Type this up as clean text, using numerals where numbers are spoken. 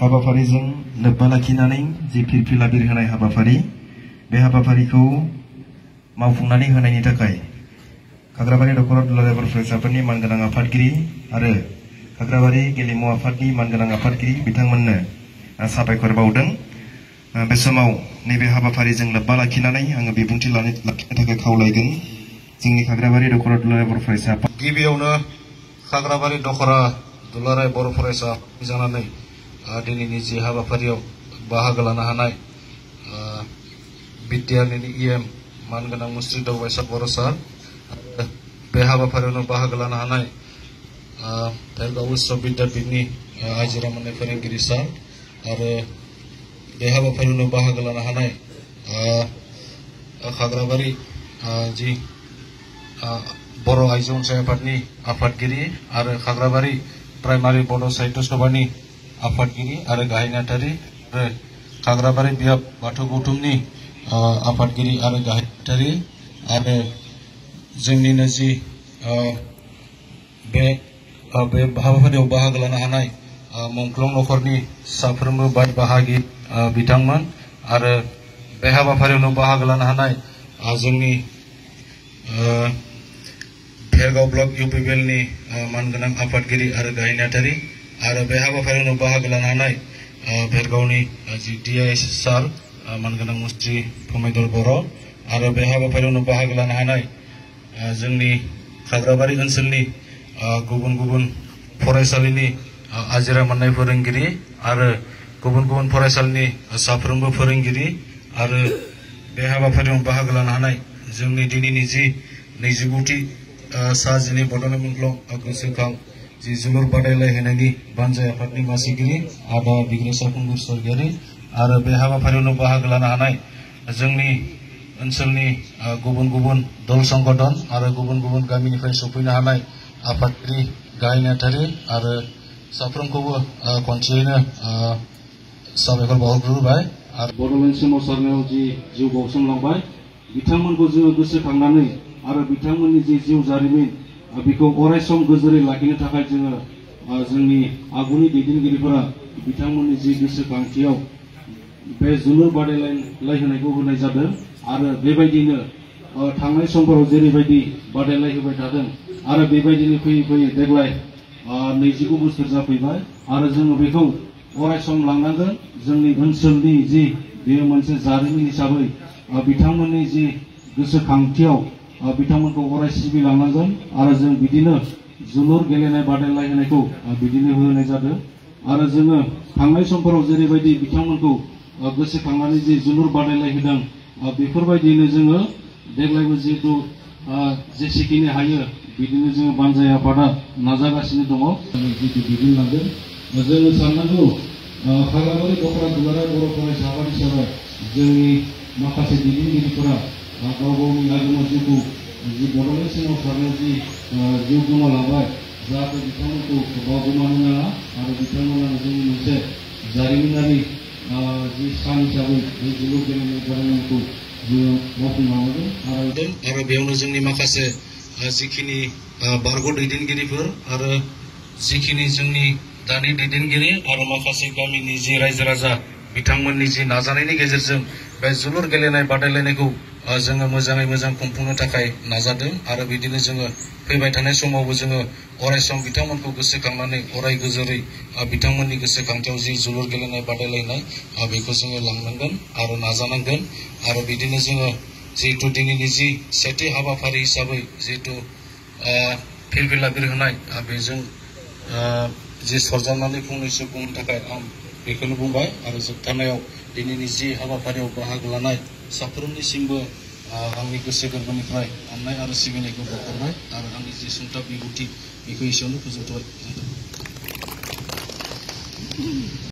हाबाफारिजों लोब्बा लाखिनानै जि फिरफिला बिरहोनाय हाबाफारि बे हाबाफारिखौ मावफुंनानै होनायनि थाखाय खाग्राबारि दख'रा दुलाराय बर' फरायसाफोरनि मानगोनां आफादगिरि आरो खाग्राबारि गेलेमु आफादनि मानगोनां आफादगिरि बिथांमोननो साबायखर बावदों। बे समाव नैबे हाबाफारिजों लोब्बा लाखिनानै आङो बिबुंथि लाखिनो थाखाय खावलायगोन जोंनि खाग्राबारि दख'रा दुलाराय बर' फरायसा आफाद। गिबियावनो खाग्राबारि दख'रा दुलाराय बर' फरायसा जानानै दिनैनि जि हाबाफारियाव बाहागो लानो हानाय बिटिआरनि इएम मानगोनां मुस्रि दावबायसा बर' सार आरो बे हाबाफारियावनो बाहागो लानो हानाय भेरगाव उच्च बिद्यापीठनि आजिरा मोननाय फोरोंगिरि सार आरो बे हाबाफारियावनो बाहागो लानो हानाय खाग्राबारि जि बर' आइजो अनसाय आफादनि आफादगिरि आरो खाग्राबारि प्राइमारि बड' साहित्य सभानि आफादगिरि आरो गाहाय नेहाथारि आरो खाग्राबारि बियाब बाथौ गौथुमनि आफादगिरि आरो गाहाय नेहाथारि आरो जोंनिनो जि बे हाबाफारियाव बाहागो लानो हानाय मुंख्लं नखरनि साफ्रोमबो बाय बाहागि बिथांमोन आरो बे हाबाफारियावनो बाहागो लानो हानाय जोंनि भेरगाव ब्लक इउपिपिएलनि मानगोनां आफादगिरि आरो गाहाय नेहाथारि आरो बे हाबाफारियावनो बाहागो लानो हानाय भेरगावनि जि डिआइएस सार मानगोनां मुस्रि फमेदर बर' आरो बे हाबाफारियावनो बाहागो लानो हानाय जोंनि खाग्राबारि ओनसोलनि गुबुन गुबुन फरायसालिनि आजिरा मोननाय फोरोंगिरि आरो गुबुन गुबुन फरायसालिनि साफ्रोमबो फोरोंगिरि आरो बे हाबाफारियाव बाहागो लानो हानाय जोंनि दिनैनि जि 29थि सा 12 बड'लेण्ड मुंख्लं गोसोखां जि जोलुर बादायलायनायनि बानजाय आफादनि मासिगिरि आदा बिग्रायसा खुंगुर स्वर्गियारि आरो बे हाबाफारियावनो बाहागो लानो हानाय जोंनि ओनसोलनि गुबुन गुबुन दल संगठन आरो गुबुन गुबुन गामिनिफ्राय सफैनो हानाय आफादगिरि गाहाय नेहाथारि आरो साफ्रोमखौबो खनसेयैनो साबायखर बावहरग्रोबाय आरो बड'लेण्ड सोमावसारनायाव जि जिउ बाउसोमलांबाय बिथांमोनखौ जोङो गोसोखांनानै आरो बिथांमोननि जि जिउ जारिमिन बेखौ अरायसम गोजोरै लाखिनो थाखाय जोङो जोंनि आगुनि दैदेनगिरिफोरा बिथांमोननि जि गोसोखांथियाव बे जोलुर बादायलायहोनायखौ होनाय जादों आरो बेबायदिनो थांनाय समफोराव जेरैबायदि बादायलायहोबाय थादों आरो बेबायदिनो फैयै फैयै देग्लाय 29 बोसोर जाफैबाय आरो जोङो बेखौ अरायसम लांनांगोन जोंनि ओनसोलनि जि बेयो मोनसे जारिमिन हिसाबै बिथांमोननि जि गोसोखांथियाव बिथांमोनखौ अराय सिबिलांनांगोन आरो जों बिदिनो जोलुर गेलेनाय बादायलायहोनायखौ बिदिनो होनाय जादों आरो जोङो थांनाय समफोराव जेरैबायदि बिथांमोनखौ गोसोखांनानै जि जोलुर बादायलायहोदों बेफोरबायदिनो जोङो देग्लायबो जिहेतु जेसेखिनि हायो बिदिनो जोङो बानजाय आफादा नाजागासिनो दङ जितु दैदेनलांगोन जोङो साननांगौ खाग्राबारि दख'रा दुलाराय बर' फरायसा आफाद हिसाबै जोंनि माखासे दैदेनगिरिफोरा गाव गावनि आगोमा जिउखौ जि बड'लेण्ड सोमावसारनायाव जि जिउ गोमालांबाय जाहाथे बिथांमोनखौ बावगोमानो नाङा आरो बिथांमोना जोंनि मोनसे जारिमिनारि जि सान हिसाबै बे जोलुर गेलेनाय बादायलायनायखौ जोङो मावफुंलांनांगोन आरो बेयावनो जोंनि माखासे जिखिनि बारग' दैदेनगिरिफोर आरो जिखिनि जोंनि दानि दैदेनगिरि आरो माखासे गामिनि जि रायजो राजा बिथांमोननि जि नाजानायनि गेजेरजों बे जोलुर गेलेनाय बादायलायनायखौ जोङो मोजाङै मोजां खुंफुंनो थाखाय नाजादों आरो बिदिनो जोङो फैबाय थानाय समावबो जोङो अरायसम बिथांमोनखौ गोसोखांनानै अराय गोजोरै बिथांमोननि गोसोखांथियाव जि जोलुर गेलेनाय बादायलायनाय बेखौ जोङो लांनांगोन आरो नाजानांगोन आरो बिदिनो जोङो जिहेतु दिनैनि जि सेथि हाबाफारि हिसाबै जिहेतु फिरफिला बिरहोनाय बेजों जि सरजाबनानै फंनैसो बुंनो थाखाय आं बेखौनो बुंबाय आरो जोबथारनायाव दिनैनि जि हाबाफारियाव बाहागो लानाय साफ्रोमनिसिमबो आंनि गोसो गोरबोनिफ्राय अननाय आरो सिबिनायखौ बावहरबाय आरो आंनि जि सुंथाब बिबुंथि बेखौ एसेयावनो फोजोबथ'बाय।